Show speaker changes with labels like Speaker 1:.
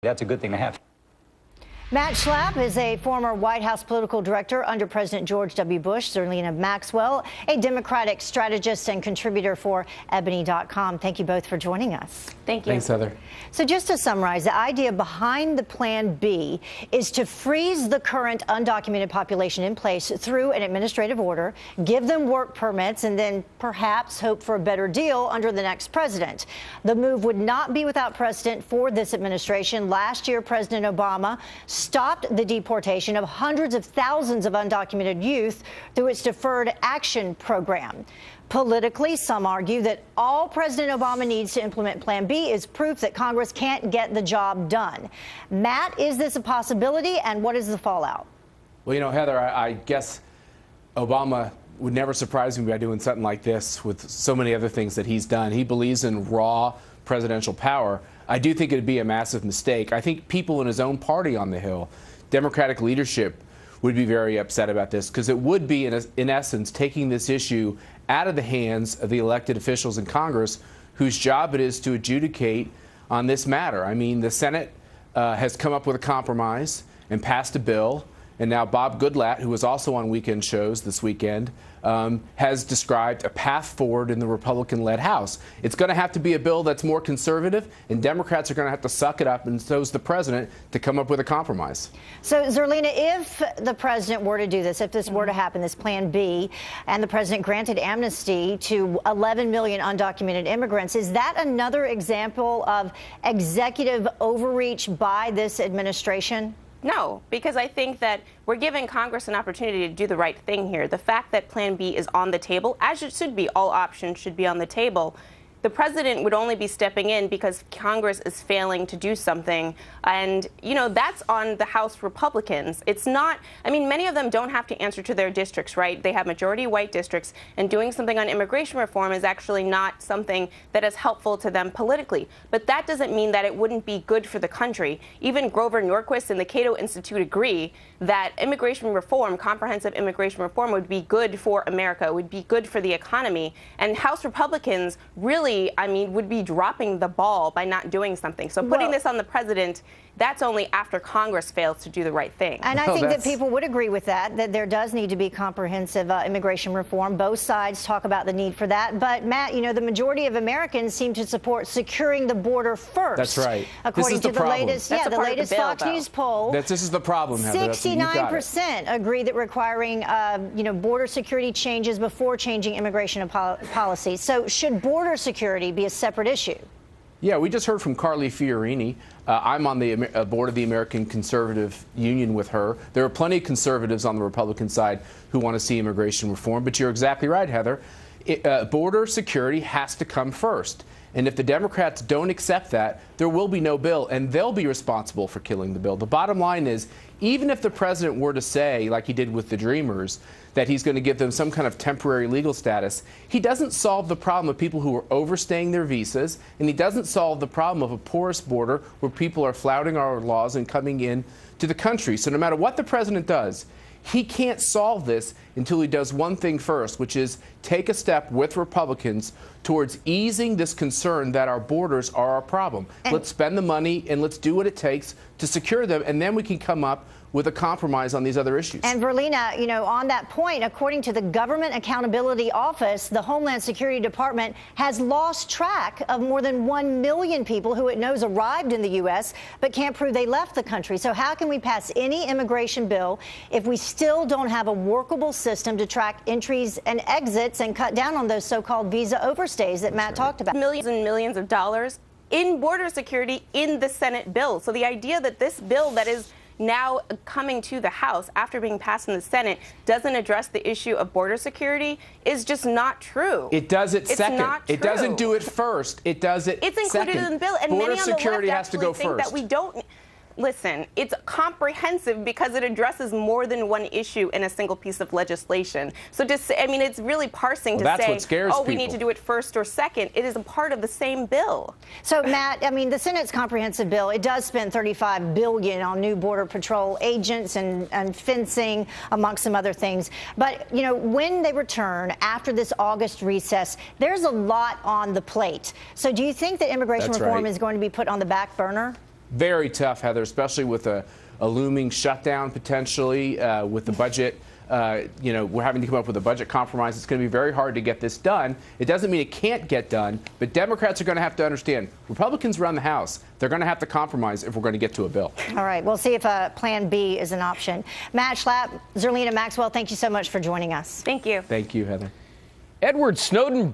Speaker 1: That's a good thing to have.
Speaker 2: Matt Schlapp is a former White House political director under President George W. Bush. Zerlina Maxwell, a Democratic strategist and contributor for Ebony.com. Thank you both for joining us.
Speaker 3: Thank you.
Speaker 4: Thanks, Heather.
Speaker 2: So just to summarize, the idea behind the Plan B is to freeze the current undocumented population in place through an administrative order, give them work permits, and then perhaps hope for a better deal under the next president. The move would not be without precedent for this administration. Last year, President Obama stopped the deportation of hundreds of thousands of undocumented youth through its Deferred Action Program. Politically, some argue that all President Obama needs to implement Plan B is proof that Congress can't get the job done. Matt, is this a possibility, and what is the fallout?
Speaker 4: Well, you know, Heather, I guess Obama would never surprise me by doing something like this with so many other things that he's done. He believes in raw presidential power. I do think it would be a massive mistake. I think people in his own party on the Hill, Democratic leadership, would be very upset about this because it would be, in essence, taking this issue out of the hands of the elected officials in Congress whose job it is to adjudicate on this matter. I mean, the Senate has come up with a compromise and passed a bill. And now Bob Goodlatte, who was also on weekend shows this weekend, has described a path forward in the Republican-led House. It's going to have to be a bill that's more conservative, and Democrats are going to have to suck it up, and so is the president, to come up with a compromise.
Speaker 2: So, Zerlina, if the president were to do this, if this were to happen, this Plan B, and the president granted amnesty to 11 million undocumented immigrants, is that another example of executive overreach by this administration?
Speaker 3: No, because I think that we're giving Congress an opportunity to do the right thing here. The fact that Plan B is on the table, as it should be, all options should be on the table. The president would only be stepping in because Congress is failing to do something. And, you know, that's on the House Republicans. It's not, I mean, many of them don't have to answer to their districts, right? They have majority white districts, and doing something on immigration reform is actually not something that is helpful to them politically. But that doesn't mean that it wouldn't be good for the country. Even Grover Norquist and the Cato Institute agree that immigration reform, comprehensive immigration reform, would be good for America, would be good for the economy. And House Republicans really, I mean, would be dropping the ball by not doing something. So putting this on the president, that's only after Congress fails to do the right thing.
Speaker 2: And I think that people would agree with that there does need to be comprehensive immigration reform. Both sides talk about the need for that. But, Matt, you know, the majority of Americans seem to support securing the border first.
Speaker 4: That's right.
Speaker 2: According to the latest, the latest Fox News poll.
Speaker 4: This is the problem, Heather.
Speaker 2: 69% agree that requiring, border security changes before changing immigration policy. So should border security be a separate issue?
Speaker 4: Yeah, we just heard from Carly Fiorini. I'm on the board of the American Conservative Union with her. There are plenty of conservatives on the Republican side who want to see immigration reform. But you're exactly right, Heather. Border security has to come first. And if the Democrats don't accept that, there will be no bill, and they'll be responsible for killing the bill. The bottom line is, even if the president were to say, like he did with the Dreamers, that he's going to give them some kind of temporary legal status, he doesn't solve the problem of people who are overstaying their visas, and he doesn't solve the problem of a porous border where people are flouting our laws and coming in to the country. So no matter what the president does, he can't solve this until he does one thing first, which is take a step with Republicans towards easing this concern that our borders are our problem. Let's spend the money and let's do what it takes to secure them, and then we can come up with a compromise on these other issues.
Speaker 2: And Zerlina, you know, on that point, according to the Government Accountability Office, the Homeland Security Department has lost track of more than 1 million people who it knows arrived in the U.S. but can't prove they left the country. So how can we pass any immigration bill if we still don't have a workable system to track entries and exits and cut down on those so-called visa overstays that Matt talked about?
Speaker 3: Millions and millions of dollars in border security in the Senate bill. So the idea that this bill that is now coming to the House after being passed in the Senate doesn't address the issue of border security is just not true.
Speaker 4: It does it second.
Speaker 3: Not true.
Speaker 4: It doesn't do it first. It does it second.
Speaker 3: It's included in the bill, and
Speaker 4: border
Speaker 3: many on the
Speaker 4: security
Speaker 3: left
Speaker 4: has to go
Speaker 3: actually think
Speaker 4: first.
Speaker 3: that we don't. Listen, it's comprehensive because it addresses more than one issue in a single piece of legislation. So just say, I mean, it's really parsing to
Speaker 4: that's
Speaker 3: say,
Speaker 4: what scares
Speaker 3: oh, we
Speaker 4: people.
Speaker 3: need to do it first or second. It is a part of the same bill.
Speaker 2: So, Matt, I mean, the Senate's comprehensive bill, it does spend $35 billion on new Border Patrol agents and fencing, amongst some other things. But, you know, when they return after this August recess, there's a lot on the plate. So do you think that immigration reform is going to be put on the back burner?
Speaker 4: Very tough, Heather, especially with a looming shutdown potentially, with the budget. We're having to come up with a budget compromise. It's going to be very hard to get this done. It doesn't mean it can't get done, but Democrats are going to have to understand Republicans run the House. They're going to have to compromise if we're going to get to a bill.
Speaker 2: All right. We'll see if Plan B is an option. Matt Schlapp, Zerlina Maxwell, thank you so much for joining us.
Speaker 3: Thank you.
Speaker 4: Thank you, Heather.
Speaker 1: Edward Snowden